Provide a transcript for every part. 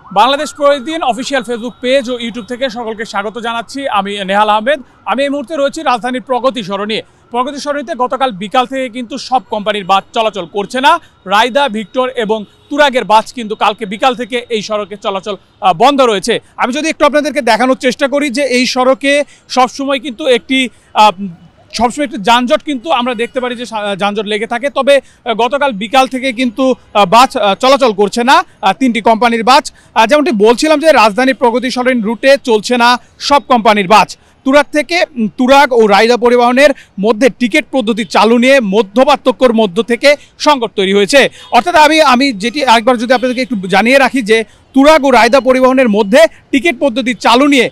বাংলাদেশ প্রতিদিন official Facebook page ও YouTube থেকে সকলকে স্বাগত জানাচ্ছি। আমি নেহাল আহমেদ। আমি এই মুহূর্তে রয়েছি রাজধানীর প্রগতি সরণি। প্রগতি সরণিতে গতকাল বিকাল থেকে কিন্তু সব কোম্পানির বাস চলাচল করছে না। রায়দা, ভিক্টর এবং তুরাগের বাস কিন্তু কালকে বিকাল থেকে এই সড়কে চলাচল বন্ধ রয়েছে। আমি যদি একটু আপনাদেরকে দেখানোর চেষ্টা করি যে এই সড়কে সবসময় কিন্তু সবসময় একটু যানজট কিন্তু আমরা দেখতে পারি যে যানজট লেগে থাকে। তবে গতকাল বিকাল থেকে কিন্তু বাস চলাচল করছে না, তিনটি কোম্পানির বাস। যেমনটি বলছিলাম যে রাজধানী প্রগতি সরণি রুটে চলছে না সব কোম্পানির বাস। তুরাগ ও রায়দা পরিবহনের মধ্যে টিকিট পদ্ধতি চালু নিয়ে মধ্যপার্থক্যর মধ্য থেকে সংকট তৈরি হয়েছে। অর্থাৎ আমি যেটি আরেকবার যদি আপনাদেরকে একটু জানিয়ে রাখি যে তুরাগ ও রায়দা পরিবহনের মধ্যে টিকিট পদ্ধতি চালু নিয়ে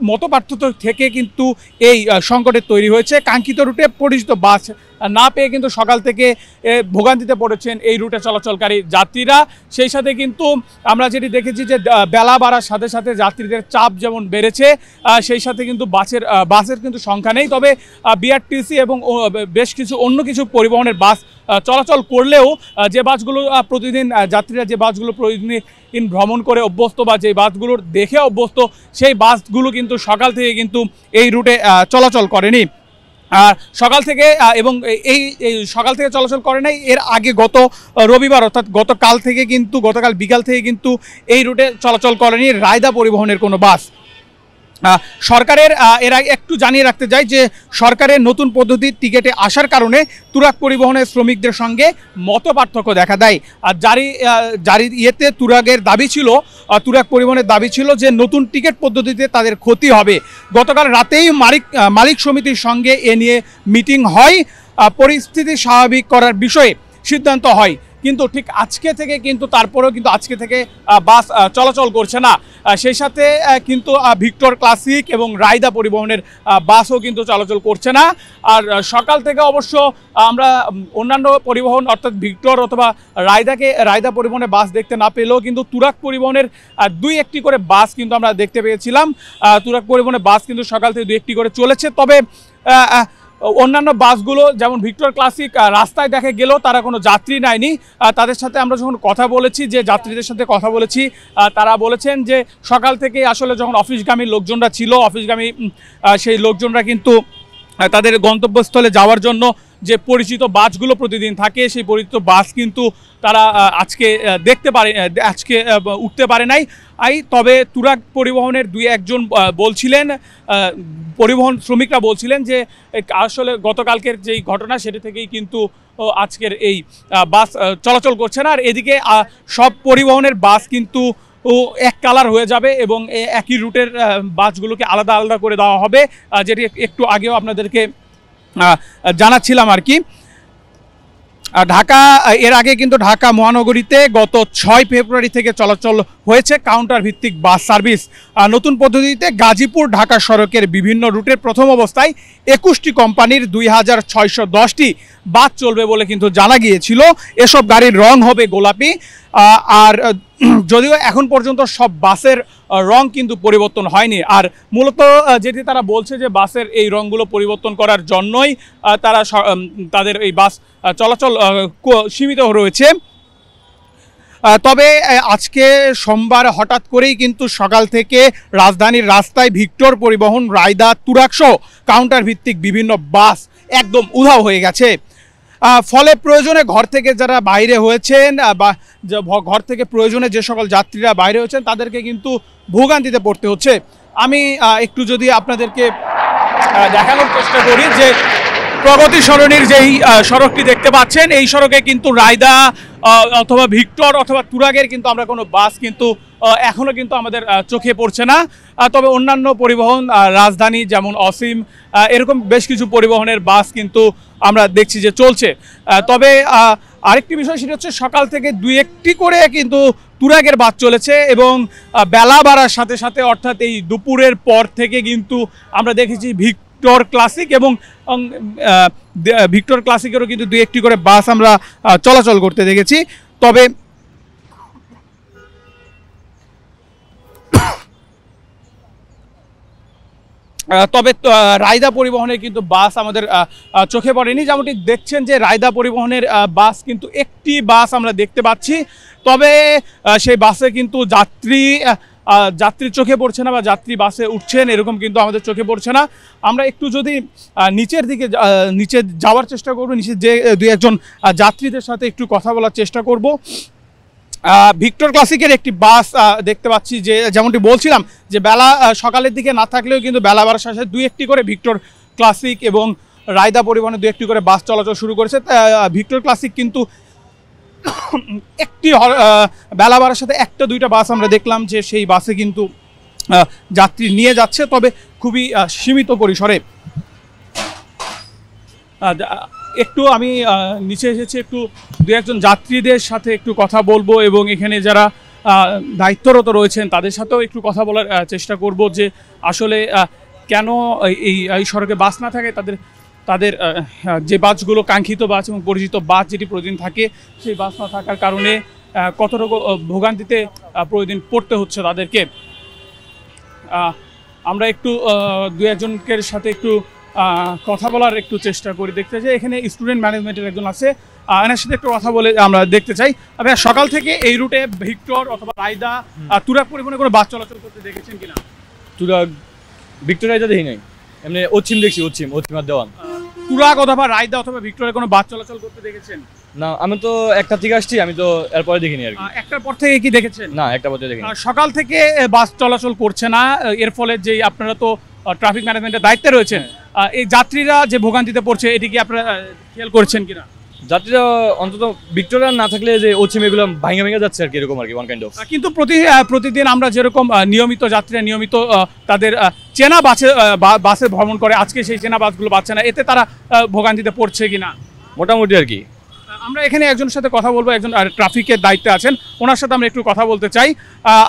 মতপার্থক্য থেকে কিন্তু এই সংকটের তৈরি হয়েছে। কাঙ্ক্ষিত রুটে পরিচিত বাস না পেয়ে কিন্তু সকাল থেকে ভোগান্তিতে পড়েছেন এই রুটে চলাচলকারী যাত্রীরা। সেই সাথে কিন্তু আমরা যেটি দেখেছি যে বেলা বাড়ার সাথে সাথে যাত্রীদের চাপ যেমন বেড়েছে, সেই সাথে কিন্তু বাসের কিন্তু সংখ্যা নেই। তবে বিআরটিসি এবং বেশ কিছু অন্য কিছু পরিবহনের বাস চলাচল করলেও যে বাসগুলো প্রতিদিন যাত্রীরা যে বাসগুলো প্রতিদিন ভ্রমণ করে অভ্যস্ত বা যে বাসগুলোর দেখে অভ্যস্ত, সেই বাসগুলো কিন্তু সকাল থেকে কিন্তু এই রুটে চলাচল করেনি। সকাল থেকে এবং এই সকাল থেকে চলাচল করে নাই। এর আগে গত রবিবার অর্থাৎ গতকাল বিকাল থেকে কিন্তু এই রুটে চলাচল করেনি রায়দা পরিবহনের কোনো বাস। সরকারের এর আগে একটু জানিয়ে রাখতে চাই যে সরকারের নতুন পদ্ধতির টিকিটে আসার কারণে তুরাগ পরিবহনের শ্রমিকদের সঙ্গে মতপার্থক্য দেখা দেয়। আর জারি ইয়েতে তুরাগ পরিবহনের দাবি ছিল যে নতুন টিকিট পদ্ধতিতে তাদের ক্ষতি হবে। গতকাল রাতেই মালিক সমিতির সঙ্গে এ নিয়ে মিটিং হয়, পরিস্থিতি স্বাভাবিক করার বিষয়ে সিদ্ধান্ত হয়। কিন্তু ঠিক আজকে থেকে কিন্তু তারপরেও কিন্তু আজকে থেকে বাস চলাচল করছে না। সেই সাথে কিন্তু ভিক্টর ক্লাসিক এবং রায়দা পরিবহনের বাসও কিন্তু চলাচল করছে না। আর সকাল থেকে অবশ্য আমরা অন্যান্য পরিবহন অর্থাৎ ভিক্টর অথবা রায়দা পরিবহনের বাস দেখতে না পেলেও কিন্তু তুরাগ পরিবহনের দুই একটি করে বাস কিন্তু আমরা দেখতে পেয়েছিলাম। তুরাগ পরিবহনের বাস কিন্তু সকাল থেকে দুই একটি করে চলেছে। তবে অন্যান্য বাসগুলো যেমন ভিক্টর ক্লাসিক রাস্তায় দেখা গেলেও তারা কোনো যাত্রী নেয়নি। তাদের সাথে আমরা যখন যাত্রীদের সাথে কথা বলেছি, তারা বলেছেন যে সকাল থেকে আসলে যখন অফিসগামী লোকজনরা ছিল, সেই লোকজনরা কিন্তু তাদের গন্তব্যস্থলে যাওয়ার জন্য যে পরিচিত বাসগুলো প্রতিদিন থাকে, সেই পরিচিত বাস কিন্তু তারা আজকে উঠতে পারে নাই। তবে তুরাগ পরিবহনের দুই একজন পরিবহন শ্রমিকরা বলছিলেন যে আসলে গতকালকের যেই ঘটনা সেটা থেকেই কিন্তু আজকের এই বাস চলাচল করছে না। আর এদিকে সব পরিবহনের বাস কিন্তু এক কালার হয়ে যাবে এবং একই রুটের বাসগুলোকে আলাদা আলাদা করে দেওয়া হবে, যেটি একটু আগেও আপনাদেরকে জানাচ্ছিলাম আর কি। এর আগে কিন্তু ঢাকা মহানগরীতে গত 6 ফেব্রুয়ারি থেকে চলাচল হয়েছে কাউন্টার ভিত্তিক বাস সার্ভিস। নতুন পদ্ধতিতে গাজীপুর ঢাকা সড়কের বিভিন্ন রুটের প্রথম অবস্থায় 21টি কোম্পানির 2610টি বাস চলবে বলে কিন্তু জানা গিয়েছিল। এসব গাড়ির রং হবে গোলাপি। আর যদিও এখন পর্যন্ত সব বাসের রং কিন্তু পরিবর্তন হয়নি। আর মূলত যেটি তারা বলছে যে বাসের এই রঙগুলো পরিবর্তন করার জন্যই তাদের এই বাস চলাচল সীমিত রয়েছে। তবে আজকে সোমবার হঠাৎ করেই কিন্তু সকাল থেকে রাজধানীর রাস্তায় ভিক্টর পরিবহন, রায়দা, তুরাগ সহ কাউন্টার ভিত্তিক বিভিন্ন বাস একদম উধাও হয়ে গেছে। ফলে প্রয়োজনে ঘর থেকে যারা বাইরে হয়েছেন বা ঘর থেকে প্রয়োজনে যে সকল যাত্রীরা বাইরে হয়েছেন তাদেরকে কিন্তু ভোগান্তিতে পড়তে হচ্ছে। আমি একটু যদি আপনাদেরকে দেখানোর চেষ্টা করি যে প্রগতি সরণির যেই সড়কটি দেখতে পাচ্ছেন, এই সড়কে কিন্তু রায়দা অথবা ভিক্টর অথবা তুরাগের কিন্তু আমরা কোনো বাস কিন্তু এখনও কিন্তু আমাদের চোখে পড়ছে না। তবে অন্যান্য পরিবহন রাজধানী যেমন অসীম এরকম বেশ কিছু পরিবহনের বাস কিন্তু আমরা দেখছি যে চলছে। তবে আরেকটি বিষয় সেটা হচ্ছে সকাল থেকে দুই একটি করে কিন্তু তুরাগের বাস চলেছে এবং বেলা বাড়ার সাথে সাথে অর্থাৎ এই দুপুরের পর থেকে কিন্তু আমরা দেখেছি ভিক্টর ক্লাসিক এবং ভিক্টর ক্লাসিকেরও কিন্তু দুই একটি করে বাস আমরা চলাচল করতে দেখেছি। তবে তবে রায়দা পরিবহনের কিন্তু বাস আমাদের চোখে পড়েনি। যেমনটি দেখছেন যে রায়দা পরিবহনের বাস কিন্তু একটি বাস আমরা দেখতে পাচ্ছি, তবে সেই বাসে কিন্তু যাত্রী চোখে পড়ছে না বা যাত্রী বাসে উঠছেন এরকম কিন্তু আমাদের চোখে পড়ছে না। আমরা একটু যদি নিচের দিকে নিচে যাওয়ার চেষ্টা করব, নিচে যে দুই একজন যাত্রীদের সাথে একটু কথা বলার চেষ্টা করব। ভিক্টর ক্লাসিকের একটি বাস দেখতে পাচ্ছি, যে যেমনটি বলছিলাম যে বেলা সকালের দিকে না থাকলেও কিন্তু বেলা বাড়ার সাথে দুই একটি করে ভিক্টর ক্লাসিক এবং রায়দা পরিবহনে দুই একটি করে বাস চলাচল শুরু করেছে। ভিক্টর ক্লাসিক কিন্তু একটি বেলা বাড়ার সাথে একটা দুইটা বাস আমরা দেখলাম যে সেই বাসে কিন্তু যাত্রী নিয়ে যাচ্ছে, তবে খুবই সীমিত পরিসরে। একটু আমি নিচে এসেছি, একটু দু একজন যাত্রীদের সাথে একটু কথা বলবো এবং এখানে যারা দায়িত্বরত রয়েছেন তাদের সাথেও একটু কথা বলার চেষ্টা করব যে আসলে কেন এই সড়কে বাস না থাকে, তাদের যে বাসগুলো কাঙ্ক্ষিত বাস এবং পরিচিত বাস যেটি প্রতিদিন থাকে সেই বাস না থাকার কারণে কতটুকু ভোগান্তিতে প্রতিদিন পড়তে হচ্ছে তাদেরকে। আমরা একটু দু একজনের সাথে একটু কথা বলার একটু চেষ্টা করি, দেখতে চাই। এখানে স্টুডেন্ট ম্যানেজমেন্টের একজন আছে, এনার সাথে একটু কথা বলে আমরা দেখতে চাই। আপনারা সকাল থেকে এই রুটে ভিক্টর অথবা রায়দা তুরাগ পরিবহনে কোনো বাস চলাচল করতে দেখেছেন কিনা? তুরাগ ভিক্টর রায়দা দেখি নাই, এমনি অছিম দেখছি, অছিম আর দেওয়ান। তুরাগ অথবা রায়দা অথবা ভিক্টরে কোনো বাস চলাচল করতে দেখেছেন? না, আমি তো একটা থেকে আসছি, আমি তো এরপরে দেখিনি আর কি। একটার পর থেকে কি দেখেছেন? না, একটা পথে দেখিনি। সকাল থেকে বাস চলাচল করছে না, এর ফলে যে আপনারা তো ট্রাফিক ম্যানেজমেন্টের দায়িত্বে রয়েছেন, এই যাত্রীরা যে ভোগান্তিতে পড়ছে এটি কি আপনারা খেয়াল করছেন কিনা? যাত্রীরা অন্তত ভিক্টোরিয়া না থাকলে যে অছিম এগুলো ভাঙে যাচ্ছে আর কি, এরকম আর কি, ওয়ান কাইন্ড অফ। কিন্তু প্রতিদিন আমরা যেরকম নিয়মিত যাত্রীরা নিয়মিত তাদের চেনা বাসে ভ্রমণ করে, আজকে সেই চেনা বাসগুলো পাচ্ছে না, এতে তারা ভোগান্তিতে পড়ছে কিনা? মোটামুটি আর কি। আমরা এখানে একজনের সাথে কথা বলবো, একজন ট্রাফিকের দায়িত্বে আছেন, ওনার সাথে আমরা একটু কথা বলতে চাই।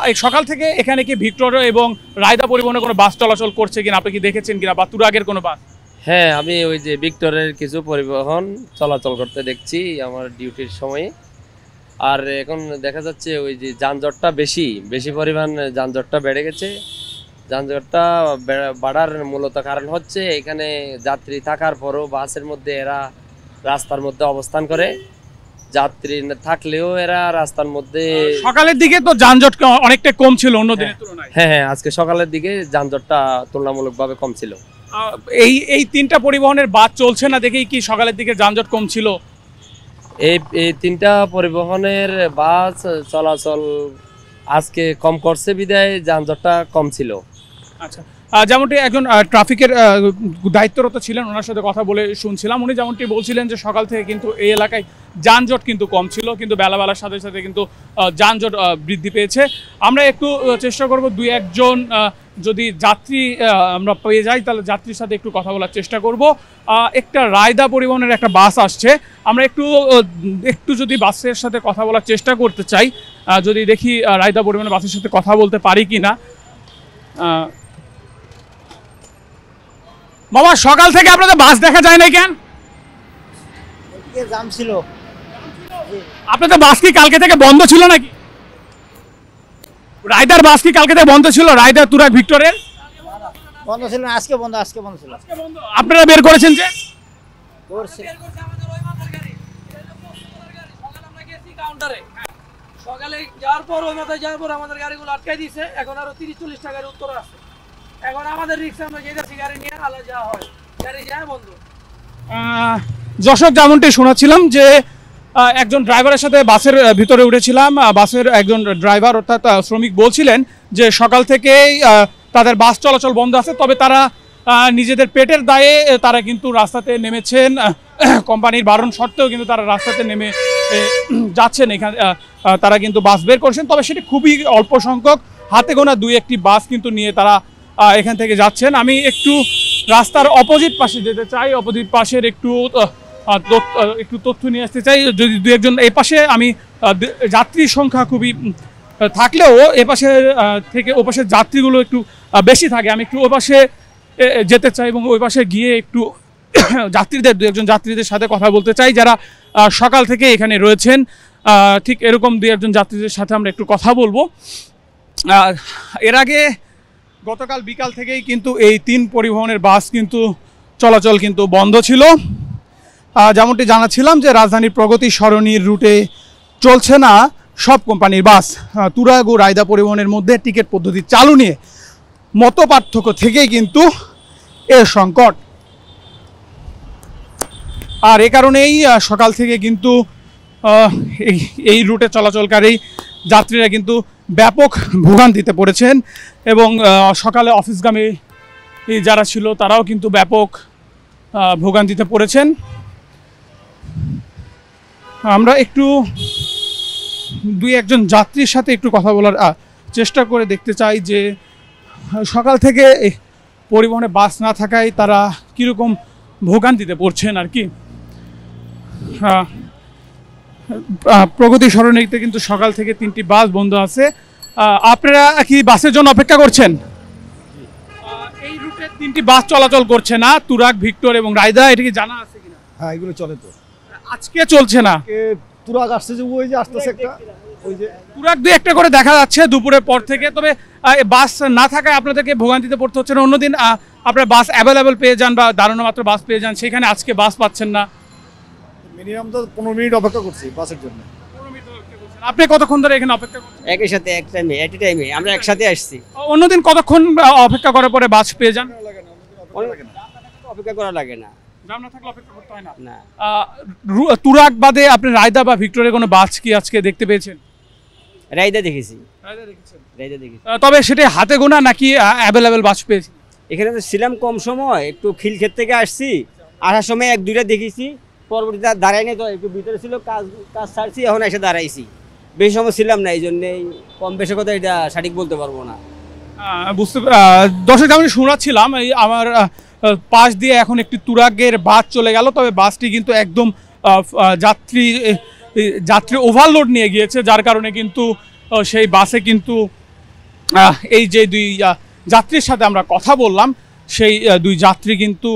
এই সকাল থেকে এখানে কি ভিক্টর এবং রায়দা পরিবহনে কোনো বাস চলাচল করছে কিনা, আপনি কি দেখেছেন কিনা, বা তুরাগের কোনো বাস? হ্যাঁ, আমি ওই যে ভিক্টরের কিছু পরিবহন চলাচল করতে দেখছি আমার ডিউটির সময়ে। আর এখন দেখা যাচ্ছে ওই যে যানজটটা বেশি পরিমাণ যানজটটা বেড়ে গেছে। যানজটটা বাড়ার মূলত কারণ হচ্ছে এখানে যাত্রী থাকার পরও বাসের মধ্যে এরা রাস্তার মধ্যে অবস্থান করে, যাত্রী থাকলেও এরা রাস্তার মধ্যে। সকালের দিকে তো যানজট অনেকটা কম ছিল অন্য দিনের তুলনায়। হ্যাঁ, আজকে সকালের দিকে যানজটটা তুলনামূলকভাবে কম ছিল। এই তিনটা পরিবহনের বাস চলছে না দেখেই কি সকালের দিকে যানজট কম ছিল? এই তিনটা পরিবহনের বাস চলাচল আজকে কম করছে বিধায় যানজটটা কম ছিল। আচ্ছা, যেমনটি একজন ট্রাফিকের দায়িত্বরত ছিলেন, ওনার সাথে কথা বলে শুনছিলাম, উনি যেমনটি বলছিলেন যে সকাল থেকে কিন্তু এই এলাকায় যানজট কিন্তু কম ছিল, কিন্তু বেলার সাথে সাথে কিন্তু যানজট বৃদ্ধি পেয়েছে। আমরা একটু চেষ্টা করব দুই একজন যদি যাত্রী আমরা পেয়ে যাই তাহলে যাত্রীর সাথে একটু কথা বলার চেষ্টা করব। একটা রায়দা পরিবহনের একটা বাস আসছে, আমরা একটু যদি বাসের সাথে কথা বলার চেষ্টা করতে চাই, যদি দেখি রায়দা পরিবহনের বাসের সাথে কথা বলতে পারি কিনা। বাবা, সকাল থেকে আপনাদের বাস দেখা যায় না কেন? জাম ছিল। আপনাদের বাস কি কালকে থেকে বন্ধ ছিল নাকি? রায়দার বাস কি কালকে থেকে বন্ধ ছিল? রায়দা তুরাগ ভিক্টরের বন্ধ ছিল না, আজকে বন্ধ ছিল। আপনারা বের করেছেন যে? সকালে যাওয়ার পর ওই মাথায় যাওয়ার পর আমাদের গাড়িগুলো আটকাই দিয়েছে, এখন আরো 30-40 টাকার উত্তর আছে। এখন আমাদের রিক্সা আমরা যেতেছি, গাড়ি নিয়ে আলা যাওয়া হয়, গাড়ি যায় বন্ধ। যশোর যেমনটি শোনাচ্ছিলাম যে একজন ড্রাইভারের সাথে বাসের ভিতরে উঠেছিলাম, বাসের একজন ড্রাইভার অর্থাৎ শ্রমিক বলছিলেন যে সকাল থেকেই তাদের বাস চলাচল বন্ধ আছে, তবে তারা নিজেদের পেটের দায়ে তারা কিন্তু রাস্তাতে নেমেছেন, কোম্পানির বারণ সত্ত্বেও কিন্তু তারা রাস্তাতে নেমে যাচ্ছেন। এখানে তারা কিন্তু বাস বের করছেন, তবে সেটি খুবই অল্প সংখ্যক, হাতে গোনা দুই একটি বাস কিন্তু নিয়ে তারা এখান থেকে যাচ্ছেন। আমি একটু রাস্তার অপোজিট পাশে যেতে চাই, অপোজিট পাশের একটু তথ্য নিয়ে আসতে চাই। যদি দু একজন এই পাশে আমি যাত্রীর সংখ্যা খুবই থাকলেও এ পাশে থেকে ও পাশের যাত্রীগুলো একটু বেশি থাকে, আমি একটু ও পাশে যেতে চাই এবং ওই পাশে গিয়ে একটু দু একজন যাত্রীদের সাথে কথা বলতে চাই যারা সকাল থেকে এখানে রয়েছেন। ঠিক এরকম দু একজন যাত্রীদের সাথে আমরা একটু কথা বলবো। এর আগে গতকাল বিকাল থেকেই কিন্তু এই 3 পরিবহনের বাস কিন্তু চলাচল কিন্তু বন্ধ ছিল। যেমনটি জানাচ্ছিলাম যে রাজধানীর প্রগতি সরণির রুটে চলছে না সব কোম্পানির বাস। তুরাগ ও রায়দা পরিবহনের মধ্যে টিকিট পদ্ধতি চালু নিয়ে মত পার্থক্য থেকেই কিন্তু এর সংকট। আর এ কারণেই সকাল থেকে কিন্তু এই রুটে চলাচলকারী যাত্রীরা কিন্তু ব্যাপক ভোগান্তিতে পড়েছেন এবং সকালে অফিসগামী যারা ছিল তারাও কিন্তু ব্যাপক ভোগান্তিতে পড়েছেন। আমরা একটু দুই একজন যাত্রীর সাথে একটু কথা বলার চেষ্টা করে দেখতে চাই যে সকাল থেকে পরিবহনে বাস না থাকায় তারা কীরকম ভোগান্তিতে পড়ছেন আর কি। প্রগতি সরণিতে কিন্তু সকাল থেকে 3টি বাস বন্ধ আছে। আপনারা কি বাসের জন্য অপেক্ষা করছেন? এই রুটে 3টি বাস চলাচল করছে না, তুরাগ, ভিক্টর এবং রায়দা, এটা কি জানা আছে কিনা? হ্যাঁ, এগুলো চলে তো। আজকে চলছে না। তুরাগ আসছে যে ওই যে আসতেছে একটা, ওই যে তুরাগ 2-1টা করে দেখা যাচ্ছে দুপুরের পর থেকে। তবে বাস না থাকায় আপনাদেরকে ভোগান্তিতে পড়তে হচ্ছে না। অন্যদিন আপনারা বাস অ্যাভেলেবেল পেয়ে যান বা দাঁড়ানো মাত্র বাস পেয়ে যান, সেখানে আজকে বাস পাচ্ছেন না। মিনিমাম তো 15 মিনিট অপেক্ষা করছি বাসের জন্য। আপনি কতক্ষণ ধরে এখানে অপেক্ষা করছেন? একই সাথে এক টাইমে আমরা একসাথে আসছি। অন্যদিন কতক্ষণ অপেক্ষা করার পরে বাস পেয়ে যান? অপেক্ষা করা লাগে না। জাম না থাকলে অপেক্ষা করতে হয় না। না, তুরাগ বাদে আপনি রায়দা বা ভিক্টোরিয়ার কোনো বাস কি আজকে দেখতে পেয়েছেন? রায়দা দেখেছি। রায়দা দেখেছি। তবে সেটা হাতে গোনা নাকি অ্যাভেলেবেল বাস পেয়েছি? এখানে তো ছিলাম কম সময়, একটু খিলক্ষেত থেকে আসছি, আসার সময় 1-2টা দেখেছি, পরবর্তীতে দাঁড়াই নেই, তো একটু ভিতরে ছিল, কাজ ছাড়ছি, এখন এসে দাঁড়াইছি। বেশি সময় ছিলাম না, এই জন্যেই কম বেশি কথা এটা সঠিক বলতে পারবো না। দর্শক আমি শোনাচ্ছিলাম এই আমার পাশ দিয়ে এখন একটি তুরাগের বাস চলে গেল, তবে বাসটি কিন্তু একদম যাত্রী ওভারলোড নিয়ে গিয়েছে, যার কারণে কিন্তু সেই বাসে কিন্তু এই যে 2 যাত্রীর সাথে আমরা কথা বললাম, সেই 2 যাত্রী কিন্তু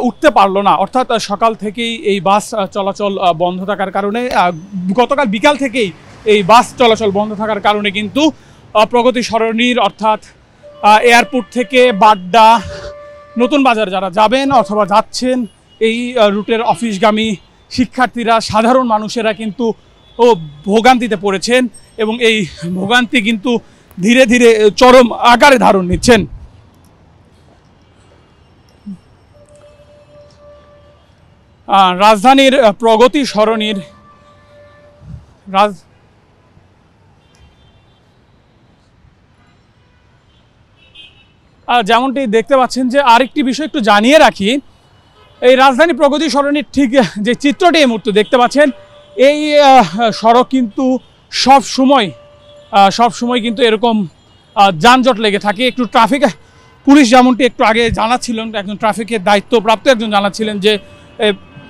উঠতে পারলো না। অর্থাৎ সকাল থেকেই এই বাস চলাচল বন্ধ থাকার কারণে, গতকাল বিকাল থেকেই এই বাস চলাচল বন্ধ থাকার কারণে কিন্তু প্রগতি সরণির অর্থাৎ এয়ারপোর্ট থেকে বাড্ডা, নতুন বাজার যারা যাবেন অথবা যাচ্ছেন, এই রুটের অফিসগামী শিক্ষার্থীরা, সাধারণ মানুষেরা কিন্তু ভোগান্তিতে পড়েছেন এবং এই ভোগান্তি কিন্তু ধীরে ধীরে চরম আকারে ধারণ নিচ্ছেন। রাজধানীর প্রগতি সরণির যেমনটি দেখতে পাচ্ছেন যে আরেকটি বিষয় একটু জানিয়ে রাখি, এই রাজধানী প্রগতি সরণির ঠিক যে চিত্রটি এই মুহূর্তে দেখতে পাচ্ছেন, এই সড়ক কিন্তু সব সময় কিন্তু এরকম যানজট লেগে থাকে। একটু ট্রাফিক পুলিশ যেমনটি একটু আগে জানাচ্ছিলেন, একজন ট্রাফিকের দায়িত্বপ্রাপ্ত একজন জানাচ্ছিলেন যে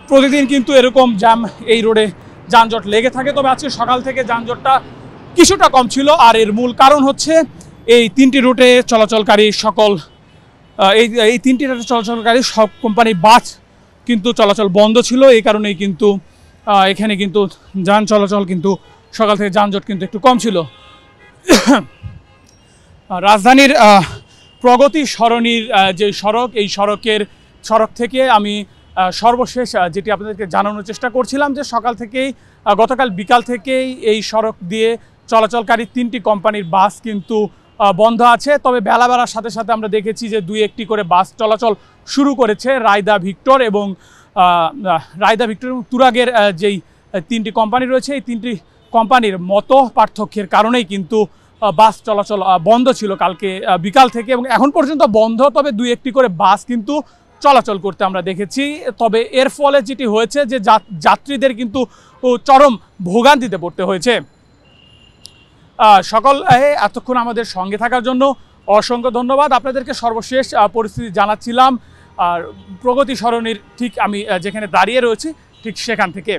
প্রতিদিন কিন্তু এরকম জ্যাম এই রোডে যানজট লেগে থাকে। তবে আজকে সকাল থেকে যানজটটা কিছুটা কম ছিল, আর এর মূল কারণ হচ্ছে এই 3টি রুটে চলাচলকারী এই 3টি রুটে চলাচলকারী সব কোম্পানির বাস কিন্তু চলাচল বন্ধ ছিল। এই কারণেই কিন্তু এখানে কিন্তু যান চলাচল কিন্তু সকাল থেকে যানজট কিন্তু একটু কম ছিল। রাজধানীর প্রগতি সরণির যে সড়ক, এই সড়ক থেকে আমি সর্বশেষ যেটি আপনাদেরকে জানানোর চেষ্টা করছিলাম যে সকাল থেকেই, গতকাল বিকাল থেকেই এই সড়ক দিয়ে চলাচলকারী 3টি কোম্পানির বাস কিন্তু বন্ধ আছে। তবে বেলা বাড়ার সাথে সাথে আমরা দেখেছি যে 2-1টি করে বাস চলাচল শুরু করেছে রায়দা, ভিক্টর এবং তুরাগের যেই 3টি কোম্পানি রয়েছে, এই 3টি কোম্পানির মতো পার্থক্যের কারণেই কিন্তু বাস চলাচল বন্ধ ছিল কালকে বিকাল থেকে এবং এখন পর্যন্ত বন্ধ। তবে 2-1টি করে বাস কিন্তু চলাচল করতে আমরা দেখেছি। তবে এর ফলে যেটি হয়েছে যে যাত্রীদের কিন্তু চরম ভোগান্তিতে পড়তে হয়েছে। এতক্ষণ আমাদের সঙ্গে থাকার জন্য অসংখ্য ধন্যবাদ। আপনাদেরকে সর্বশেষ পরিস্থিতি জানাচ্ছিলাম আর প্রগতি সরণির ঠিক আমি যেখানে দাঁড়িয়ে রয়েছি ঠিক সেখান থেকে।